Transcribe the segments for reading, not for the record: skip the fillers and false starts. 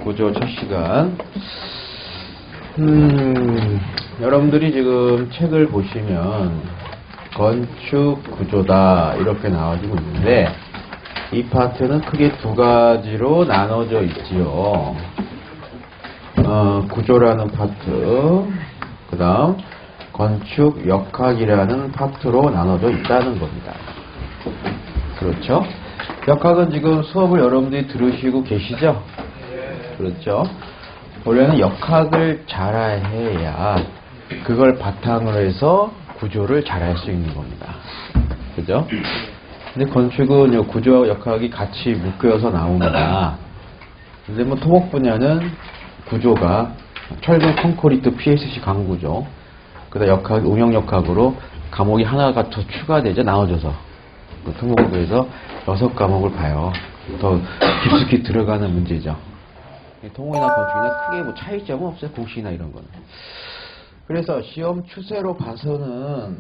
구조 첫 시간. 여러분들이 지금 책을 보시면 건축 구조다 이렇게 나와지고 있는데 이 파트는 크게 두 가지로 나눠져 있지요. 구조라는 파트, 그 다음 건축 역학이라는 파트로 나눠져 있다는 겁니다. 그렇죠? 역학은 지금 수업을 여러분들이 들으시고 계시죠? 그렇죠? 원래는 역학을 잘해야 그걸 바탕으로 해서 구조를 잘할 수 있는 겁니다. 그죠? 근데 건축은 요 구조와 역학이 같이 묶여서 나옵니다. 근데 뭐 토목 분야는 구조가 철근 콘크리트 PSC 강구조, 그다음 역학, 응용 역학으로 과목이 하나가 더 추가되죠. 나눠져서. 토목부에서 6과목을 봐요. 더 깊숙이 들어가는 문제죠. 토목이나 건축이나 크게 뭐 차이점은 없어요. 공식이나 이런 거는. 그래서 시험 추세로 봐서는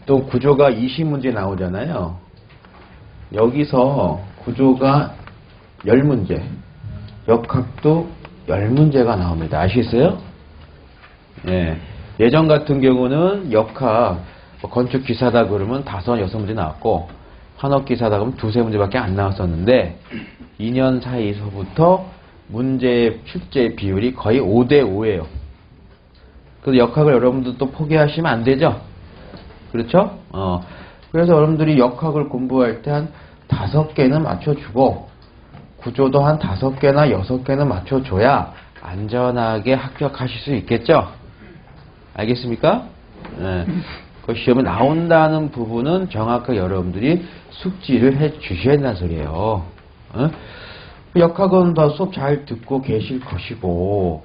또 구조가 20문제 나오잖아요. 여기서 구조가 10문제, 역학도 10문제가 나옵니다. 아시겠어요? 예. 예전 같은 경우는 역학 건축 기사다 그러면 5, 6문제 나왔고 한업 기사다 그러면 2, 3문제밖에 안 나왔었는데 2년 사이서부터 문제 출제 비율이 거의 5대 5예요. 그래서 역학을 여러분들 또 포기하시면 안 되죠. 그렇죠? 그래서 여러분들이 역학을 공부할 때 한 5개는 맞춰주고 구조도 한 5개나 6개는 맞춰줘야 안전하게 합격하실 수 있겠죠? 알겠습니까? 네. 그 시험에 나온다는 부분은 정확하게 여러분들이 숙지를 해 주셔야 된다는 소리예요. 역학은 더 수업 잘 듣고 계실 것이고,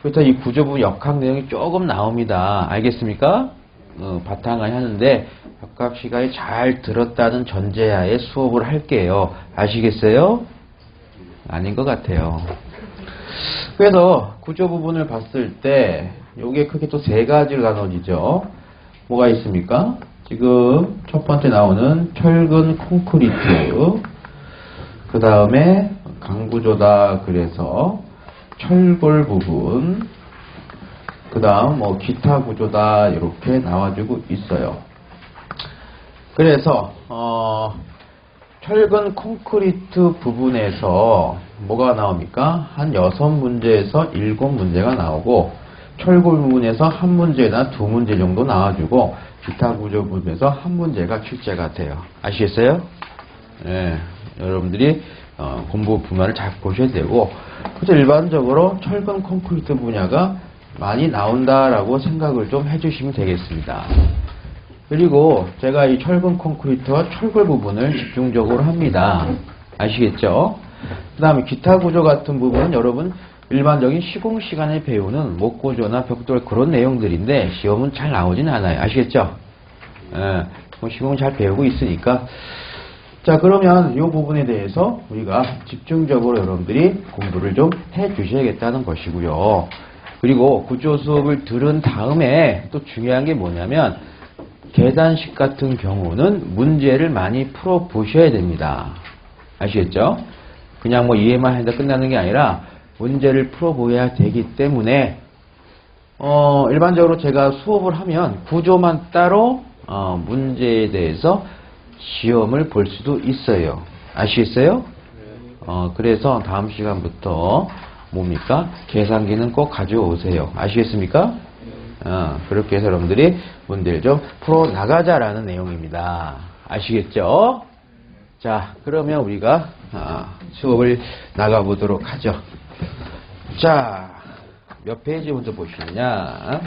그래서 이 구조 부분 역학 내용이 조금 나옵니다. 알겠습니까? 바탕을 하는데 역학 시간에 잘 들었다는 전제하에 수업을 할게요. 아시겠어요? 아닌 것 같아요. 그래서 구조 부분을 봤을 때 요게 크게 또 3가지로 나눠지죠. 뭐가 있습니까? 지금 첫 번째 나오는 철근 콘크리트, 그 다음에 강구조다 그래서 철골 부분, 그 다음 뭐 기타 구조다 이렇게 나와주고 있어요. 그래서 철근 콘크리트 부분에서 뭐가 나옵니까? 한 6문제에서 7문제가 나오고 철골 부분에서 1문제나 2문제 정도 나와주고 기타 구조 부분에서 1문제가 출제가 돼요. 아시겠어요? 네, 여러분들이 공부 분야를 잘 보셔야 되고, 그래서 일반적으로 철근 콘크리트 분야가 많이 나온다라고 생각을 좀 해주시면 되겠습니다. 그리고 제가 이 철근 콘크리트와 철골 부분을 집중적으로 합니다. 아시겠죠? 그 다음에 기타 구조 같은 부분은 여러분 일반적인 시공 시간에 배우는 목구조나 벽돌 그런 내용들인데 시험은 잘 나오진 않아요. 아시겠죠? 시공 잘 배우고 있으니까. 자, 그러면 이 부분에 대해서 우리가 집중적으로 여러분들이 공부를 좀 해 주셔야겠다는 것이고요. 그리고 구조 수업을 들은 다음에 또 중요한 게 뭐냐면 계산식 같은 경우는 문제를 많이 풀어 보셔야 됩니다. 아시겠죠? 그냥 뭐 이해만 해서 끝나는 게 아니라 문제를 풀어보아야 되기 때문에 일반적으로 제가 수업을 하면 구조만 따로 문제에 대해서 시험을 볼 수도 있어요. 아시겠어요? 그래서 다음 시간부터 뭡니까? 계산기는 꼭 가져오세요. 아시겠습니까? 그렇게 해서 여러분들이 문제를 좀 풀어나가자라는 내용입니다. 아시겠죠? 자, 그러면 우리가 수업을 나가보도록 하죠. 자, 몇 페이지 먼저 보시느냐?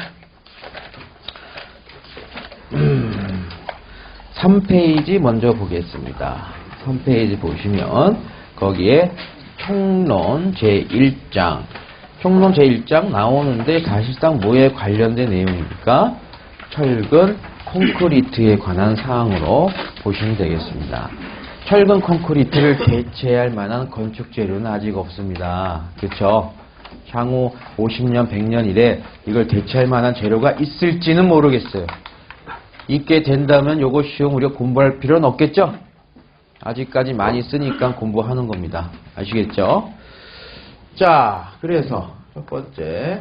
3페이지 먼저 보겠습니다. 3페이지 보시면 거기에 총론 제1장 총론 제1장 나오는데 사실상 뭐에 관련된 내용입니까? 철근 콘크리트에 관한 사항으로 보시면 되겠습니다. 철근 콘크리트를 대체할 만한 건축 재료는 아직 없습니다. 그렇죠? 향후 50년, 100년 이래 이걸 대체할 만한 재료가 있을지는 모르겠어요. 있게 된다면 요거 시험 우리가 공부할 필요는 없겠죠? 아직까지 많이 쓰니까 공부하는 겁니다. 아시겠죠? 자, 그래서 첫 번째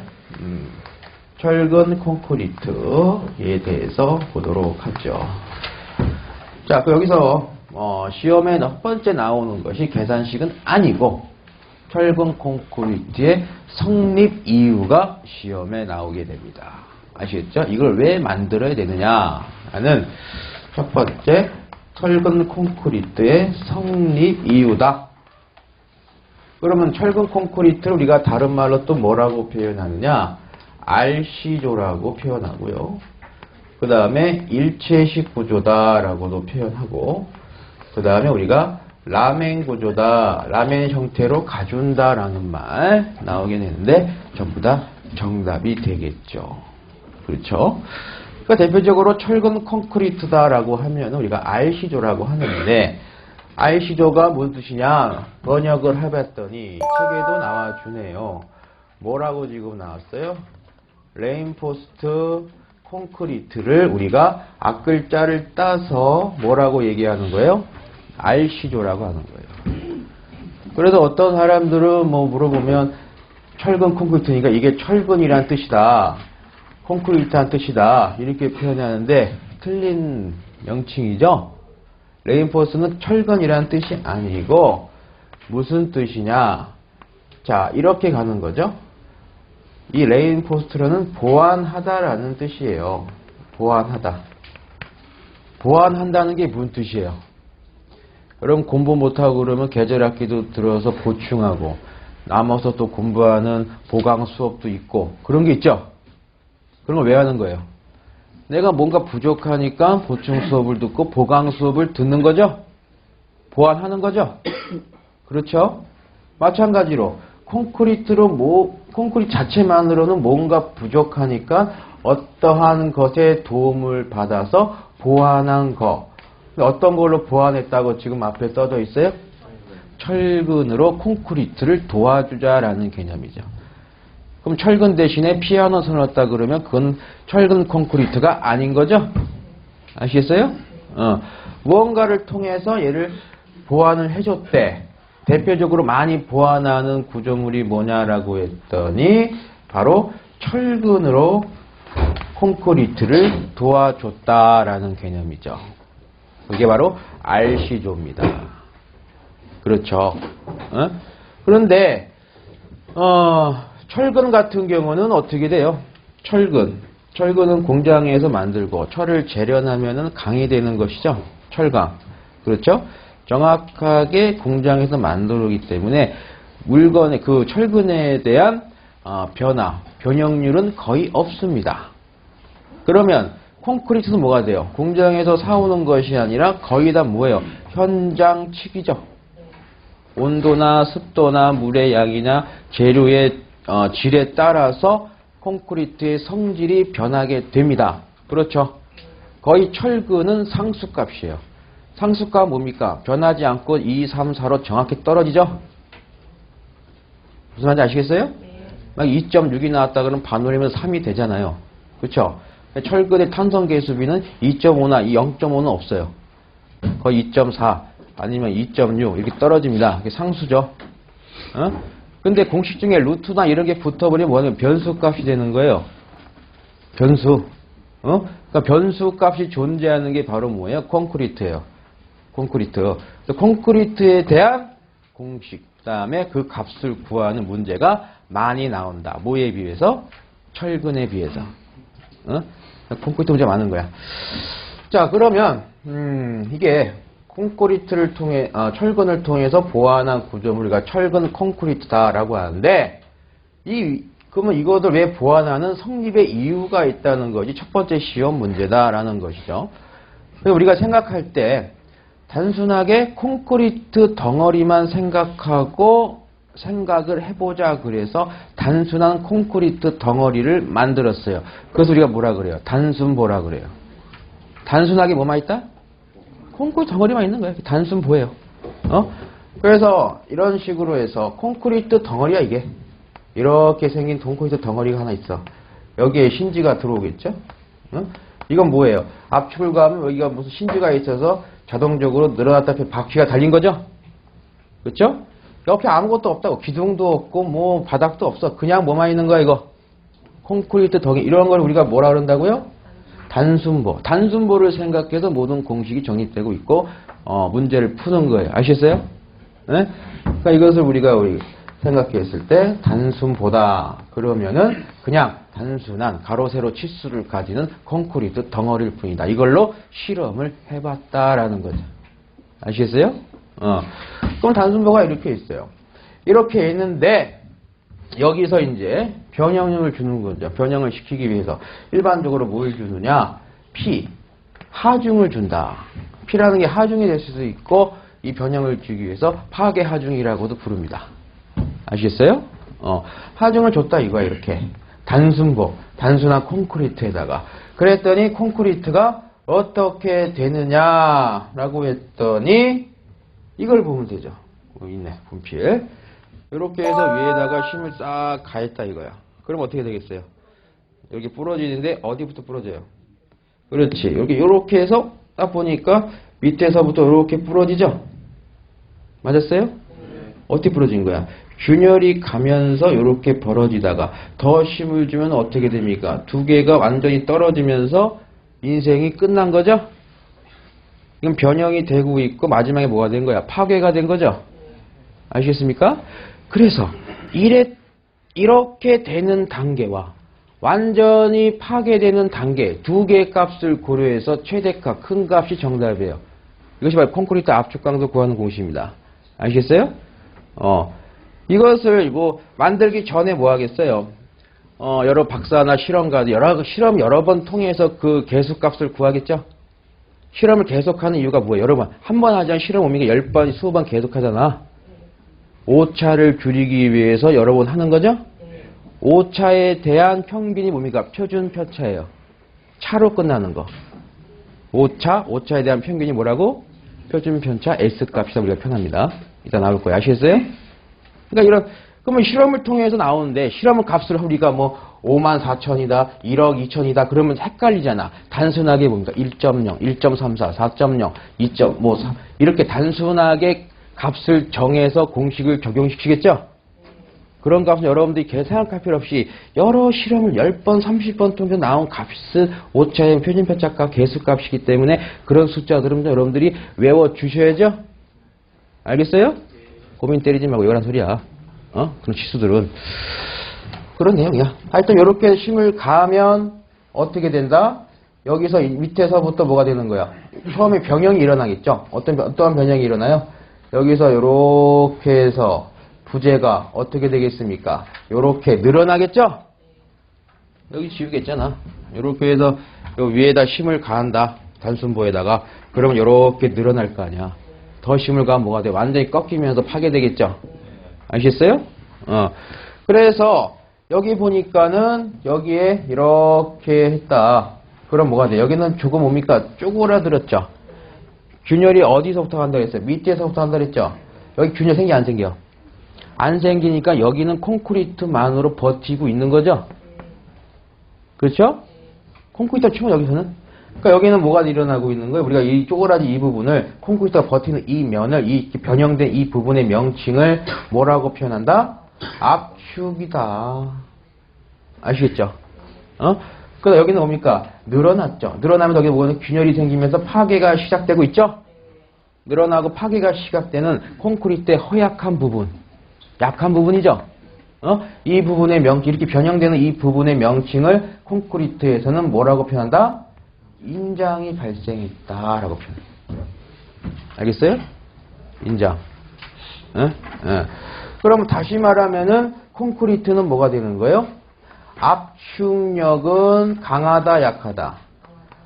철근 콘크리트에 대해서 보도록 하죠. 자, 여기서 시험에 첫 번째 나오는 것이 계산식은 아니고 철근 콘크리트의 성립 이유가 시험에 나오게 됩니다. 아시겠죠? 이걸 왜 만들어야 되느냐는 첫 번째 철근 콘크리트의 성립 이유다. 그러면 철근 콘크리트를 우리가 다른 말로 또 뭐라고 표현하느냐? RC조라고 표현하고요. 그 다음에 일체식 구조다라고도 표현하고, 그 다음에 우리가 라멘 구조다, 라멘 형태로 가준다라는 말 나오게 되는데 전부 다 정답이 되겠죠. 그렇죠? 그러니까 대표적으로 철근 콘크리트다라고 하면 우리가 RC조라고 하는데, RC조가 무슨 뜻이냐? 번역을 해봤더니 책에도 나와주네요. 뭐라고 지금 나왔어요? 레인포스트 콘크리트를 우리가 앞글자를 따서 뭐라고 얘기하는 거예요? RC조라고 하는 거예요. 그래서 어떤 사람들은 뭐 물어보면 철근 콘크리트니까 이게 철근이란 뜻이다. 콘크리트란 뜻이다. 이렇게 표현하는데 틀린 명칭이죠. 레인포스는 철근이란 뜻이 아니고 무슨 뜻이냐? 자, 이렇게 가는 거죠. 이 레인포스트로는 보완하다라는 뜻이에요. 보완하다. 보완한다는 게 무슨 뜻이에요? 여러분 공부 못하고 그러면 계절학기도 들어서 보충하고 남아서 또 공부하는 보강 수업도 있고 그런 게 있죠? 그런 걸 왜 하는 거예요? 내가 뭔가 부족하니까 보충 수업을 듣고 보강 수업을 듣는 거죠? 보완하는 거죠? 그렇죠? 마찬가지로 콘크리트 자체만으로는 뭔가 부족하니까 어떠한 것에 도움을 받아서 보완한 거. 어떤 걸로 보완했다고 지금 앞에 써져 있어요? 철근으로 콘크리트를 도와주자라는 개념이죠. 그럼 철근 대신에 피아노 넣었다 그러면 그건 철근 콘크리트가 아닌 거죠? 아시겠어요? 무언가를 통해서 얘를 보완을 해줬대. 대표적으로 많이 보완하는 구조물이 뭐냐라고 했더니 바로 철근으로 콘크리트를 도와줬다라는 개념이죠. 그게 바로 RC조입니다. 그렇죠. 그런데 철근 같은 경우는 어떻게 돼요? 철근은 공장에서 만들고 철을 재련하면 강이 되는 것이죠. 철강. 그렇죠? 정확하게 공장에서 만들기 때문에 물건의 그 철근에 대한 변형률은 거의 없습니다. 그러면 콘크리트는 뭐가 돼요? 공장에서 사오는 것이 아니라 거의 다 뭐예요? 현장치기죠. 온도나 습도나 물의 양이나 재료의 질에 따라서 콘크리트의 성질이 변하게 됩니다. 그렇죠? 거의 철근은 상수값이에요. 상수값 뭡니까? 변하지 않고 2, 3, 4로 정확히 떨어지죠? 무슨 말인지 아시겠어요? 막 2.6이 나왔다 그러면 반올리면 3이 되잖아요. 그렇죠? 철근의 탄성 계수비는 2.5나 0.5는 없어요. 거의 2.4 아니면 2.6 이렇게 떨어집니다. 이게 상수죠. 근데 공식 중에 루트나 이런 게 붙어버리면 뭐냐면 변수값이 되는 거예요. 변수. 그러니까 변수값이 존재하는 게 바로 뭐예요? 콘크리트예요. 콘크리트에 대한 공식, 그 다음에 그 값을 구하는 문제가 많이 나온다. 뭐에 비해서? 철근에 비해서. 콘크리트 문제 많은 거야. 자, 그러면 이게 콘크리트를 통해 철근을 통해서 보완한 구조물과 철근 콘크리트다라고 하는데 그러면 이것을 왜 보완하는 성립의 이유가 있다는 것이 첫 번째 시험 문제다라는 것이죠. 그래서 우리가 생각할 때 단순하게 콘크리트 덩어리만 생각을 해보자 그래서 단순한 콘크리트 덩어리를 만들었어요. 그래서 우리가 뭐라 그래요? 단순보라 그래요. 단순하게 뭐만 있다? 콘크리트 덩어리만 있는 거예요. 단순보예요. 그래서 이런 식으로 해서 콘크리트 덩어리야 이게. 이렇게 생긴 콘크리트 덩어리가 하나 있어. 여기에 신지가 들어오겠죠? 이건 뭐예요? 압축을 가하면 여기가 무슨 신지가 있어서 자동적으로 늘어났다 바퀴가 달린 거죠? 그렇죠? 옆에 아무것도 없다고. 기둥도 없고 뭐 바닥도 없어. 그냥 뭐만 있는 거야 이거? 콘크리트 덩이. 이런 걸 우리가 뭐라 그런다고요? 단순보. 단순보를 생각해서 모든 공식이 정립되고 있고 문제를 푸는 거예요. 아시겠어요? 네? 그러니까 이것을 우리가 생각했을 때 단순보다 그러면은 그냥 단순한 가로 세로 치수를 가지는 콘크리트 덩어리일 뿐이다. 이걸로 실험을 해봤다라는 거죠. 아시겠어요? 그럼 단순보가 이렇게 있어요. 이렇게 있는데 여기서 이제 변형을 주는 거죠. 변형을 시키기 위해서 일반적으로 뭘 주느냐? 피, 하중을 준다. 피라는 게 하중이 될 수도 있고 이 변형을 주기 위해서 파괴 하중이라고도 부릅니다. 아시겠어요? 하중을 줬다 이거야 이렇게. 단순보, 단순한 콘크리트에다가. 그랬더니 콘크리트가 어떻게 되느냐라고 했더니 이걸 보면 되죠. 있네, 분필. 이렇게 해서 위에다가 힘을 싹 가했다 이거야. 그럼 어떻게 되겠어요? 이렇게 부러지는데 어디부터 부러져요? 그렇지. 이렇게 해서 딱 보니까 밑에서부터 이렇게 부러지죠? 맞았어요? 어떻게 부러진 거야? 균열이 가면서 이렇게 벌어지다가 더 힘을 주면 어떻게 됩니까? 두 개가 완전히 떨어지면서 인생이 끝난 거죠? 지금 변형이 되고 있고 마지막에 뭐가 된 거야? 파괴가 된 거죠? 아시겠습니까? 그래서 이렇게 되는 단계와 완전히 파괴되는 단계 두 개의 값을 고려해서 최대값, 큰 값이 정답이에요. 이것이 바로 콘크리트 압축 강도 구하는 공식입니다. 아시겠어요? 이것을 뭐 만들기 전에 뭐 하겠어요? 여러 박사나 실험가도 실험 여러 번 통해서 그 계수값을 구하겠죠? 실험을 계속하는 이유가 뭐예요? 여러 번. 한 번 하지 않은 실험 의미가 10번, 20번 계속하잖아. 오차를 줄이기 위해서 여러 번 하는 거죠? 오차에 대한 평균이 뭡니까? 표준 편차예요. 차로 끝나는 거. 오차에 대한 평균이 뭐라고? 표준 편차 S값이다 우리가 표현합니다. 이따 나올 거예요. 아시겠어요? 그러니까 그러면 실험을 통해서 나오는데 실험의 값을 우리가 뭐 54,000이다, 1억 2천이다 그러면 헷갈리잖아. 단순하게 뭡니까? 1.0, 1.34, 4.0, 2.53 이렇게 단순하게 값을 정해서 공식을 적용시키겠죠? 그런 값은 여러분들이 생각할 필요 없이 여러 실험을 10번, 30번 통해서 나온 값은 오차의 표준 편차값, 계수값이기 때문에 그런 숫자들은 여러분들이 외워주셔야죠? 알겠어요? 고민 때리지 말고 외우란 소리야. 그런 치수들은. 그런 내용이야. 하여튼 이렇게 힘을 가하면 어떻게 된다? 여기서 밑에서부터 뭐가 되는 거야? 처음에 변형이 일어나겠죠? 어떠한 변형이 일어나요? 여기서 이렇게 해서 부재가 어떻게 되겠습니까? 이렇게 늘어나겠죠? 여기 지우겠잖아. 이렇게 해서 위에다 힘을 가한다. 단순보에다가. 그러면 이렇게 늘어날 거 아니야. 더 힘을 가하면 뭐가 돼? 완전히 꺾이면서 파괴되겠죠? 아시겠어요? 그래서 여기 보니까는 여기에 이렇게 했다. 그럼 뭐가 돼? 여기는 조금 뭡니까? 쪼그라들었죠? 균열이 어디서부터 간다 그랬어요? 밑에서부터 간다 그랬죠? 여기 균열 생기 안 생겨? 안 생기니까 여기는 콘크리트만으로 버티고 있는 거죠? 그렇죠? 콘크리트가 치면 여기서는? 그러니까 여기는 뭐가 일어나고 있는 거예요? 우리가 이 쪼그라진 이 부분을 콘크리트가 버티는 이 면을 이 변형된 이 부분의 명칭을 뭐라고 표현한다? 압축이다. 아시겠죠? 그래서 여기는 뭡니까? 늘어났죠. 늘어나면 여기 뭐는 균열이 생기면서 파괴가 시작되고 있죠? 늘어나고 파괴가 시작되는 콘크리트의 허약한 부분. 약한 부분이죠? 이 부분의 명칭, 이렇게 변형되는 이 부분의 명칭을 콘크리트에서는 뭐라고 표현한다? 인장이 발생했다라고 표현해요. 알겠어요? 인장. 그럼 다시 말하면은 콘크리트는 뭐가 되는 거예요? 압축력은 강하다, 약하다.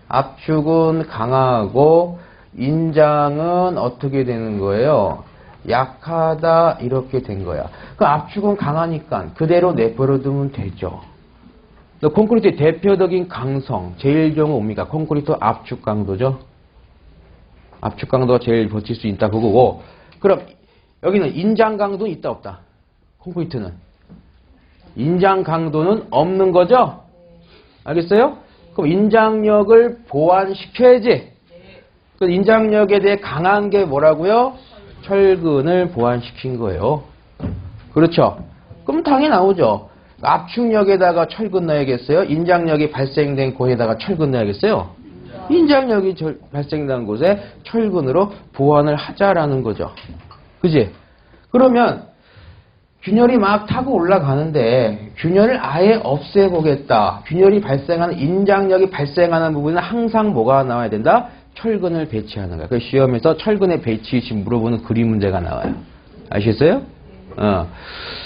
압축은 강하고 인장은 어떻게 되는 거예요? 약하다 이렇게 된 거야. 그 압축은 강하니까 그대로 내버려두면 되죠. 콘크리트의 대표적인 강성, 제일 경우 뭡니까? 콘크리트 압축 강도죠. 압축 강도가 제일 버틸 수 있다 그거고. 그럼 여기는 인장 강도는 있다 없다? 콘크리트는 인장 강도는 없는 거죠? 알겠어요? 그럼 인장력을 보완시켜야지. 그 인장력에 대해 강한 게 뭐라고요? 철근을 보완시킨 거예요. 그렇죠? 그럼 당연히 나오죠. 압축력에다가 철근 넣어야겠어요? 인장력이 발생된 곳에다가 철근 넣어야겠어요? 인장력이 발생된 곳에 철근으로 보완을 하자라는 거죠. 그지? 그러면 균열이 막 타고 올라가는데 균열을 아예 없애보겠다. 균열이 발생하는 인장력이 발생하는 부분은 항상 뭐가 나와야 된다? 철근을 배치하는 거야. 그 시험에서 철근의 배치 지금 물어보는 그림 문제가 나와요. 아시겠어요?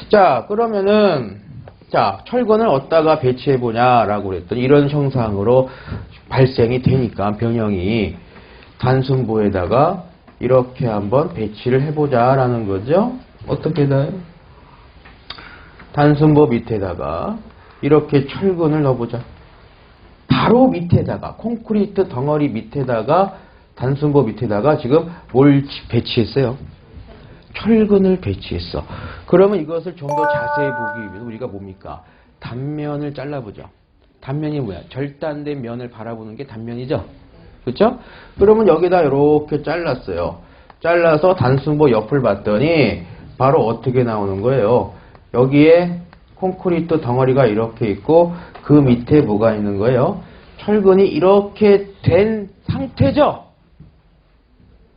자, 그러면은 자, 철근을 어디다가 배치해 보냐라고 그랬더니 이런 형상으로 발생이 되니까 변형이 단순보에다가 이렇게 한번 배치를 해보자라는 거죠. 어떻게 돼요? 단순보 밑에다가 이렇게 철근을 넣어보자. 바로 밑에다가 콘크리트 덩어리 밑에다가 단순보 밑에다가 지금 뭘 배치했어요? 철근을 배치했어. 그러면 이것을 좀 더 자세히 보기 위해서 우리가 뭡니까? 단면을 잘라보죠. 단면이 뭐야? 절단된 면을 바라보는 게 단면이죠. 그렇죠? 그러면 여기다 이렇게 잘랐어요. 잘라서 단순보 옆을 봤더니 바로 어떻게 나오는 거예요? 여기에 콘크리트 덩어리가 이렇게 있고 그 밑에 뭐가 있는 거예요? 철근이 이렇게 된 상태죠?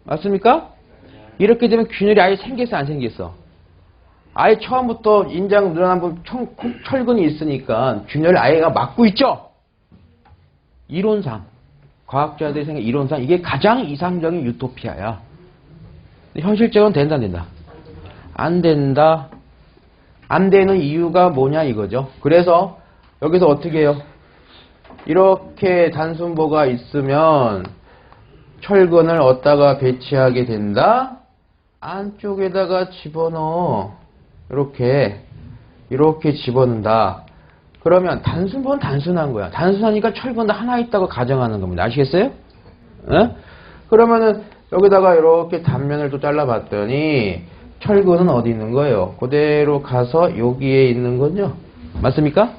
맞습니까? 이렇게 되면 균열이 아예 생겼어, 안 생겼어? 아예 처음부터 인장 늘어난 철근이 있으니까 균열 아예가 막고 있죠? 이론상, 과학자들이 생각해 이론상 이게 가장 이상적인 유토피아야. 근데 현실적으로는 된다, 안 된다? 안 된다. 안 되는 이유가 뭐냐 이거죠. 그래서 여기서 어떻게 해요? 이렇게 단순보가 있으면 철근을 어디다가 배치하게 된다? 안쪽에다가 집어넣어. 이렇게 집어넣는다. 그러면 단순보는 단순한 거야. 단순하니까 철근도 하나 있다고 가정하는 겁니다. 아시겠어요? 에? 그러면은 여기다가 이렇게 단면을 또 잘라봤더니 철근은 어디 있는 거예요? 그대로 가서 여기에 있는 거죠? 맞습니까?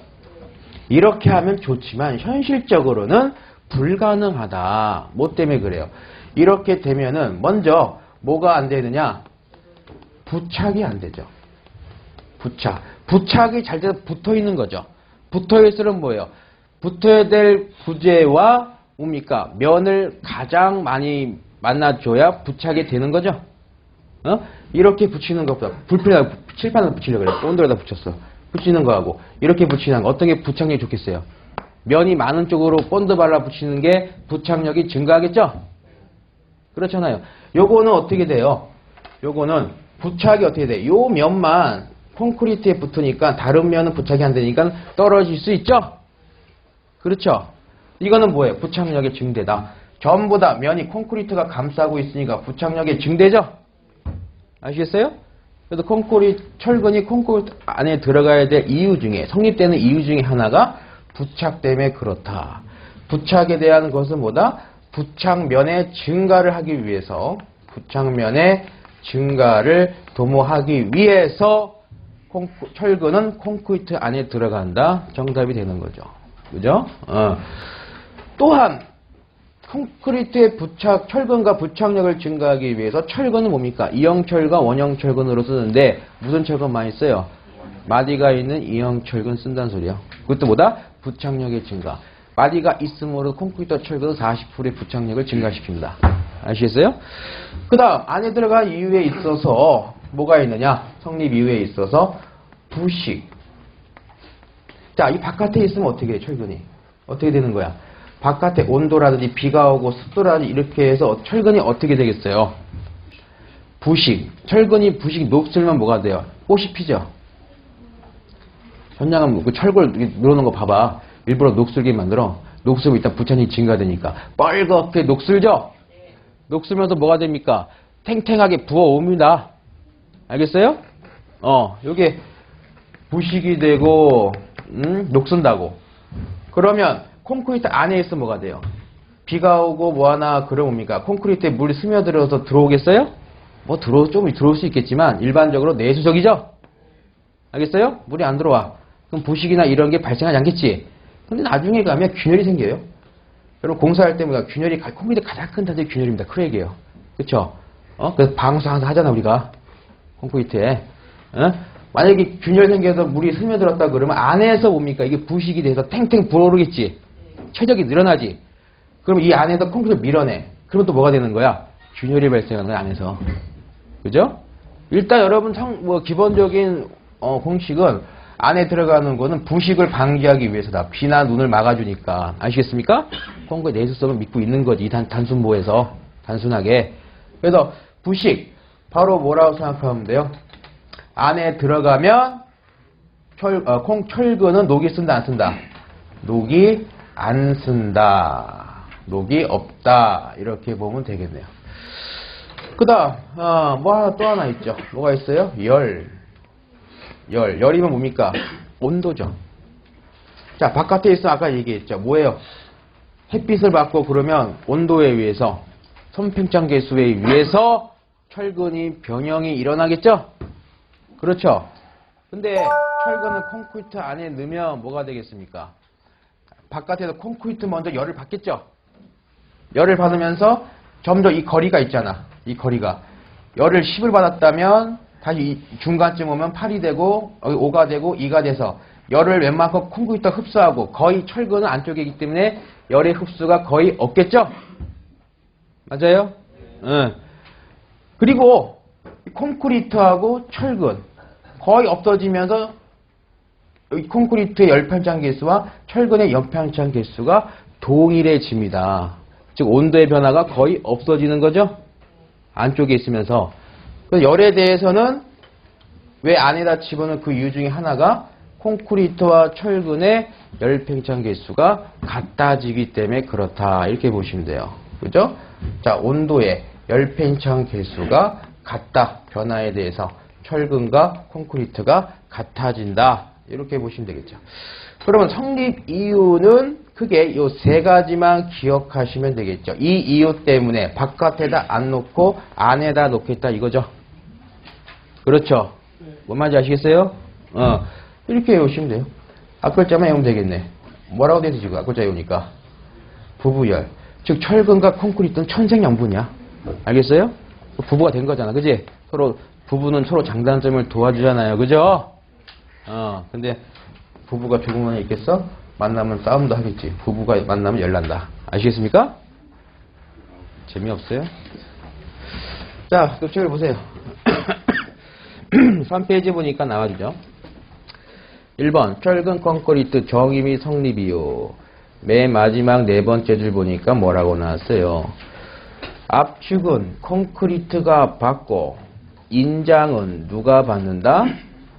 이렇게 하면 좋지만 현실적으로는 불가능하다. 뭐 때문에 그래요? 이렇게 되면은 먼저 뭐가 안 되느냐? 부착이 안 되죠. 부착이 잘 돼서 붙어 있는 거죠. 붙어 있으면 뭐예요? 붙어야 될 구제와 뭡니까? 면을 가장 많이 만나줘야 부착이 되는 거죠. 이렇게 붙이는 것보다 불필요하게 칠판에 붙이려고 그래. 온도에다 붙였어. 붙이는 거하고 이렇게 붙이는 거 어떤 게 부착력이 좋겠어요? 면이 많은 쪽으로 본드 발라 붙이는 게 부착력이 증가하겠죠? 그렇잖아요. 요거는 어떻게 돼요? 요거는 부착이 어떻게 돼? 요 면만 콘크리트에 붙으니까 다른 면은 부착이 안 되니까 떨어질 수 있죠? 그렇죠? 이거는 뭐예요? 부착력의 증대다. 전부 다 면이 콘크리트가 감싸고 있으니까 부착력의 증대죠? 아시겠어요? 그래서 철근이 콘크리트 안에 들어가야 될 이유 중에, 성립되는 이유 중에 하나가 부착 때문에 그렇다. 부착에 대한 것은 뭐다? 부착면의 증가를 하기 위해서, 부착면의 증가를 도모하기 위해서 철근은 콘크리트 안에 들어간다. 정답이 되는 거죠. 그죠? 또한 콘크리트의 철근과 부착력을 증가하기 위해서 철근은 뭡니까? 이형철과 원형철근으로 쓰는데 무슨 철근 많이 써요? 마디가 있는 이형철근 쓴다는 소리요. 그것도 뭐다? 부착력의 증가. 마디가 있음으로 콘크리트 철근은 40%의 부착력을 증가시킵니다. 아시겠어요? 그 다음 안에 들어간 이유에 있어서 뭐가 있느냐? 성립 이유에 있어서 부식. 자, 이 바깥에 있으면 어떻게 해? 철근이. 어떻게 되는 거야? 바깥에 온도라든지 비가 오고 습도라든지 이렇게 해서 철근이 어떻게 되겠어요? 부식. 철근이 부식이 녹슬면 뭐가 돼요? 꽃이 피죠? 현장은 그 철골 늘어놓은 거 봐봐. 일부러 녹슬게 만들어. 녹슬고 일단 부착력이 증가되니까. 빨갛게 녹슬죠? 녹슬면서 뭐가 됩니까? 탱탱하게 부어옵니다. 알겠어요? 요게 부식이 되고, 녹슨다고. 그러면 콘크리트 안에 있으면 뭐가 돼요? 비가 오고 뭐하나 그러면 뭡니까? 콘크리트에 물이 스며들어서 들어오겠어요? 뭐 좀 들어올 수 있겠지만 일반적으로 내수적이죠? 알겠어요? 물이 안 들어와. 그럼 부식이나 이런 게 발생하지 않겠지? 근데 나중에 가면 균열이 생겨요. 여러분 공사할 때 우리가 균열이 콘크리트 가장 큰 단점이 균열입니다. 크랙이에요. 그렇죠? 그래서 방수 항상 하잖아 우리가 콘크리트에. 만약에 균열 생겨서 물이 스며들었다 그러면 안에서 뭡니까? 이게 부식이 돼서 탱탱 불어오르겠지. 최적이 늘어나지. 그럼 이 안에서 콘크리트를 밀어내. 그러면 또 뭐가 되는 거야? 균열이 발생하는 거야 안에서. 그죠? 일단 여러분 기본적인 공식은 안에 들어가는 거는 부식을 방지하기 위해서다. 비나 눈을 막아주니까. 아시겠습니까? 콘크리트 내수성을 믿고 있는 거지. 단순보에서. 단순하게. 그래서 부식. 바로 뭐라고 생각하면 돼요? 안에 들어가면 철근은 녹이 쓴다 안 쓴다? 녹이 안 쓴다. 녹이 없다. 이렇게 보면 되겠네요. 그 다음 또 하나 있죠. 뭐가 있어요? 열이면 뭡니까? 온도죠. 자, 바깥에 있어 아까 얘기했죠. 뭐예요? 햇빛을 받고 그러면 온도에 의해서 선팽창 계수에 의해서 철근이 변형이 일어나겠죠? 그렇죠? 근데 철근을 콘크리트 안에 넣으면 뭐가 되겠습니까? 바깥에서 콘크리트 먼저 열을 받겠죠? 열을 받으면서 점점 이 거리가 있잖아. 이 거리가. 열을 10을 받았다면 다시 중간쯤 오면 8이 되고 5가 되고 2가 돼서 열을 웬만큼 콘크리트가 흡수하고 거의 철근은 안쪽에 있기 때문에 열의 흡수가 거의 없겠죠? 맞아요? 응. 그리고 콘크리트하고 철근 거의 없어지면서 콘크리트의 열팽창 개수와 철근의 열팽창 개수가 동일해집니다. 즉 온도의 변화가 거의 없어지는 거죠. 안쪽에 있으면서. 그래서 열에 대해서는 왜 안에다 집어넣은 그 이유 중에 하나가 콘크리트와 철근의 열팽창 개수가 같아지기 때문에 그렇다. 이렇게 보시면 돼요. 그죠? 자, 온도의 열팽창 개수가 같다. 변화에 대해서 철근과 콘크리트가 같아진다. 이렇게 보시면 되겠죠. 그러면 성립 이유는 크게 이 세 가지만 기억하시면 되겠죠. 이 이유 때문에 바깥에다 안 놓고 안에다 놓겠다 이거죠. 그렇죠. 뭔 말인지 아시겠어요? 이렇게 외우시면 돼요. 앞글자만 외우면 되겠네. 뭐라고 돼서 지금 앞글자 외우니까? 부부열. 즉 철근과 콘크리트는 천생연분이야. 알겠어요? 부부가 된 거잖아. 그지? 서로 부부는 서로 장단점을 도와주잖아요. 그죠? 근데 부부가 조금만 있겠어? 만나면 싸움도 하겠지. 부부가 만나면 열난다. 아시겠습니까? 재미없어요? 자, 그 책을 보세요. 3페이지 보니까 나와주죠. 1번 철근 콘크리트 정의 및 성립 이유. 맨 마지막 네 번째 줄 보니까 뭐라고 나왔어요? 압축은 콘크리트가 받고 인장은 누가 받는다?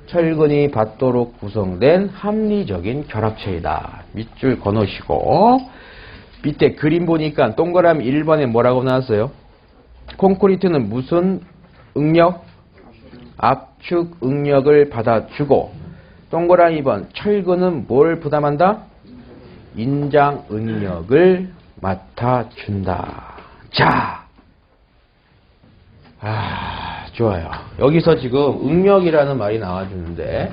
철근이 받도록 구성된 합리적인 결합체이다. 밑줄 거놓으시고 밑에 그림 보니까 동그라미 1번에 뭐라고 나왔어요? 콘크리트는 무슨 응력? 압축 응력을 받아주고 동그라미 2번 철근은 뭘 부담한다? 인장 응력을 맡아준다. 자, 좋아요. 여기서 지금 응력이라는 말이 나와주는데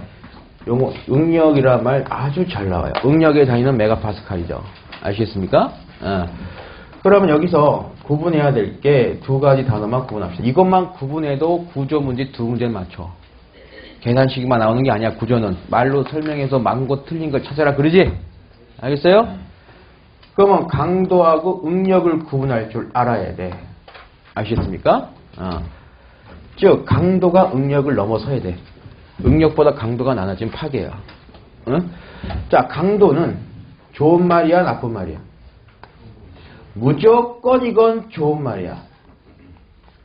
요거 응력이라는 말 아주 잘 나와요. 응력의 단위는 메가파스칼이죠. 아시겠습니까? 그러면 여기서 구분해야 될 게 두 가지 단어만 구분합시다. 이것만 구분해도 구조 문제 두 문제는 맞춰. 계산식만 나오는 게 아니야. 구조는 말로 설명해서 망고 틀린 걸 찾아라 그러지? 알겠어요? 그러면 강도하고 응력을 구분할 줄 알아야 돼. 아시겠습니까? 즉 강도가 응력을 넘어서야 돼. 응력보다 강도가 나눠진 파괴야. 자, 강도는 좋은 말이야 나쁜 말이야? 무조건 이건 좋은 말이야.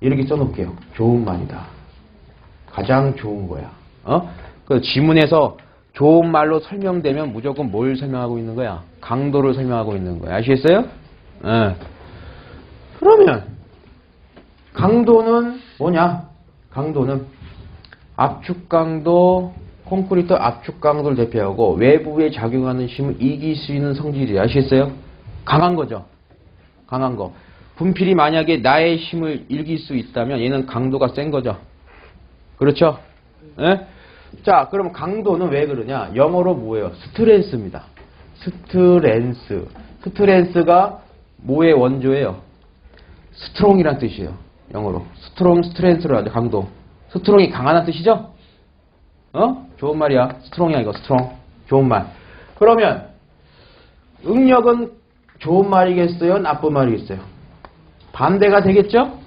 이렇게 써놓을게요. 좋은 말이다. 가장 좋은 거야. 그 지문에서 좋은 말로 설명되면 무조건 뭘 설명하고 있는 거야? 강도를 설명하고 있는 거야. 아시겠어요? 그러면 강도는 뭐냐? 강도는 압축 강도, 콘크리트 압축 강도를 대표하고 외부에 작용하는 힘을 이길 수 있는 성질이에요. 아시겠어요? 강한 거죠. 강한 거. 분필이 만약에 나의 힘을 이길 수 있다면 얘는 강도가 센 거죠. 그렇죠? 예? 자, 그럼 강도는 왜 그러냐? 영어로 뭐예요? 스트렝스입니다. 스트렝스. 스트렝스가 뭐의 원조예요? 스트롱이란 뜻이에요. 영어로. 스트롱, 스트렝스로 하죠. 강도. 스트롱이 강하다는 뜻이죠? 좋은 말이야. 스트롱이 아니고 스트롱. 좋은 말. 그러면 응력은 좋은 말이겠어요? 나쁜 말이겠어요? 반대가 되겠죠?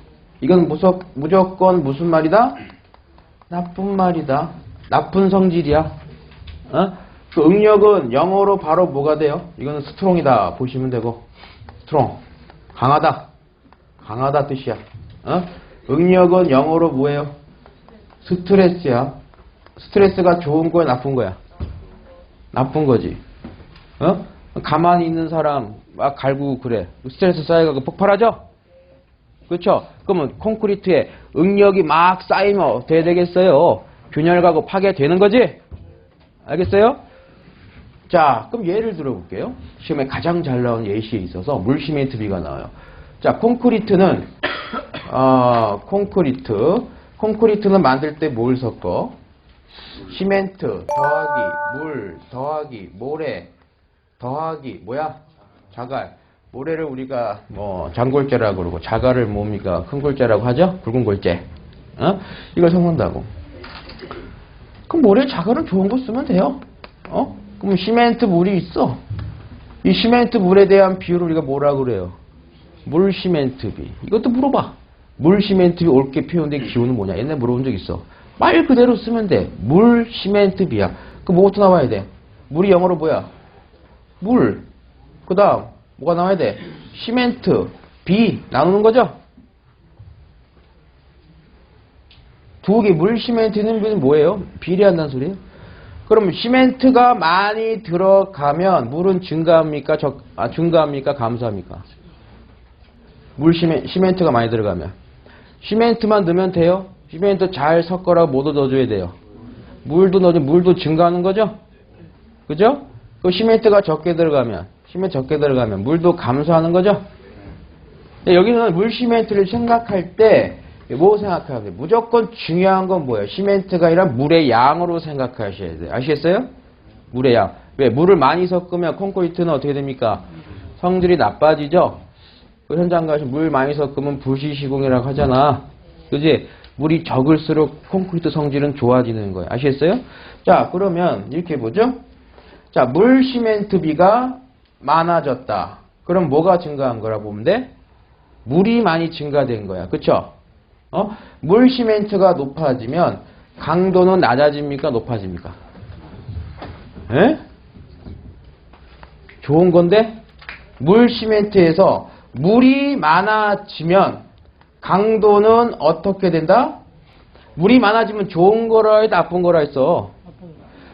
이건 무조건 무슨 말이다? 나쁜 말이다. 나쁜 성질이야. 그 응력은 영어로 바로 뭐가 돼요? 이거는 스트롱이다 보시면 되고, 스트롱 강하다, 강하다 뜻이야. 응력은 영어로 뭐예요? 스트레스야. 스트레스가 좋은 거야, 나쁜 거야? 나쁜 거지. 가만히 있는 사람 막 갈구고 그래. 스트레스 쌓여가지고 폭발하죠? 그렇죠? 그러면 콘크리트에 응력이 막 쌓이면 어떻게 되겠어요? 균열가고 파괴되는 거지? 알겠어요? 자, 그럼 예를 들어볼게요. 시험에 가장 잘 나온 예시에 있어서 물시멘트 비가 나와요. 자, 콘크리트는 콘크리트는 만들 때 뭘 섞어? 시멘트 더하기 물 더하기 모래 더하기 뭐야? 자갈. 모래를 우리가 뭐 장골재라고 그러고 자갈을 뭡니까? 큰 골재라고 하죠? 굵은 골재. 이걸 섞는다고. 그럼 모래 자갈은 좋은 거 쓰면 돼요. 그럼 시멘트 물이 있어. 이 시멘트 물에 대한 비율을 우리가 뭐라 그래요? 물 시멘트 비. 이것도 물어봐. 물 시멘트 비 옳게 표현된 기호는 뭐냐? 옛날에 물어본 적 있어. 말 그대로 쓰면 돼. 물 시멘트 비야. 그럼 뭐부터 나와야 돼? 물이 영어로 뭐야? 물. 그 다음 뭐가 나와야 돼? 시멘트 비 나누는 거죠? 두 개 물 시멘트는 비는 뭐예요? 비례한다는 소리예요? 그럼 시멘트가 많이 들어가면 물은 증가합니까? 증가합니까? 감소합니까? 시멘트가 많이 들어가면. 시멘트만 넣으면 돼요? 시멘트 잘 섞어라 뭐도 넣어줘야 돼요? 물도 넣어주면 물도 증가하는 거죠? 그죠? 그 시멘트가 적게 들어가면 물도 감소하는 거죠? 여기서는 물 시멘트를 생각할 때 뭐 생각해야 돼요? 무조건 중요한 건 뭐예요? 시멘트가 아니라 물의 양으로 생각하셔야 돼요. 아시겠어요? 물의 양. 왜? 물을 많이 섞으면 콘크리트는 어떻게 됩니까? 성질이 나빠지죠? 그 현장 가시면 물 많이 섞으면 부시시공이라고 하잖아. 그지? 물이 적을수록 콘크리트 성질은 좋아지는 거예요. 아시겠어요? 자, 그러면 이렇게 보죠. 자, 물 시멘트 비가 많아졌다. 그럼 뭐가 증가한 거라 보면 돼? 물이 많이 증가된 거야. 그쵸? 물 시멘트가 높아지면 강도는 낮아집니까? 높아집니까? 에? 좋은 건데? 물 시멘트에서 물이 많아지면 강도는 어떻게 된다? 물이 많아지면 좋은 거라 해, 나쁜 거라 했어?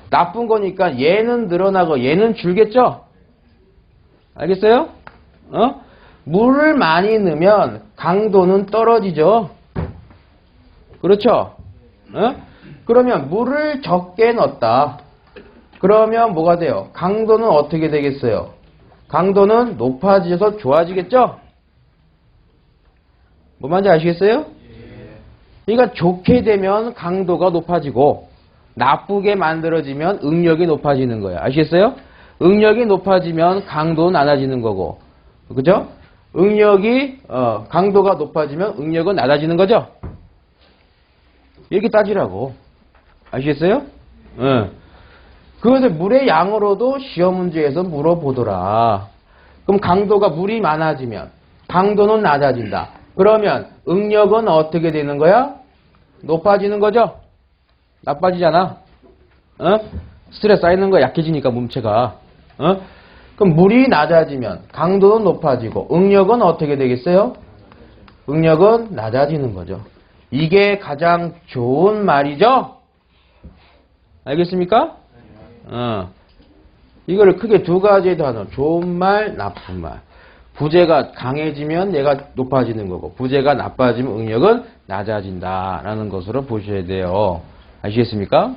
나쁜 거니까 얘는 늘어나고 얘는 줄겠죠? 알겠어요? 물을 많이 넣으면 강도는 떨어지죠? 그렇죠? 그러면 물을 적게 넣었다. 그러면 뭐가 돼요? 강도는 어떻게 되겠어요? 강도는 높아져서 좋아지겠죠? 뭐 말인지 아시겠어요? 그러니까 좋게 되면 강도가 높아지고 나쁘게 만들어지면 응력이 높아지는 거예요. 아시겠어요? 응력이 높아지면 강도는 낮아지는 거고, 그죠? 강도가 높아지면 응력은 낮아지는 거죠? 이렇게 따지라고. 아시겠어요? 그것을 물의 양으로도 시험 문제에서 물어보더라. 그럼 강도가 물이 많아지면 강도는 낮아진다. 그러면 응력은 어떻게 되는 거야? 높아지는 거죠? 나빠지잖아. 스트레스 쌓이는 거 약해지니까 몸체가. 그럼 물이 낮아지면 강도는 높아지고 응력은 어떻게 되겠어요? 응력은 낮아지는 거죠. 이게 가장 좋은 말이죠? 알겠습니까? 이거를 크게 두 가지의 단어. 좋은 말, 나쁜 말. 부재가 강해지면 얘가 높아지는 거고, 부재가 나빠지면 응력은 낮아진다라는 것으로 보셔야 돼요. 아시겠습니까?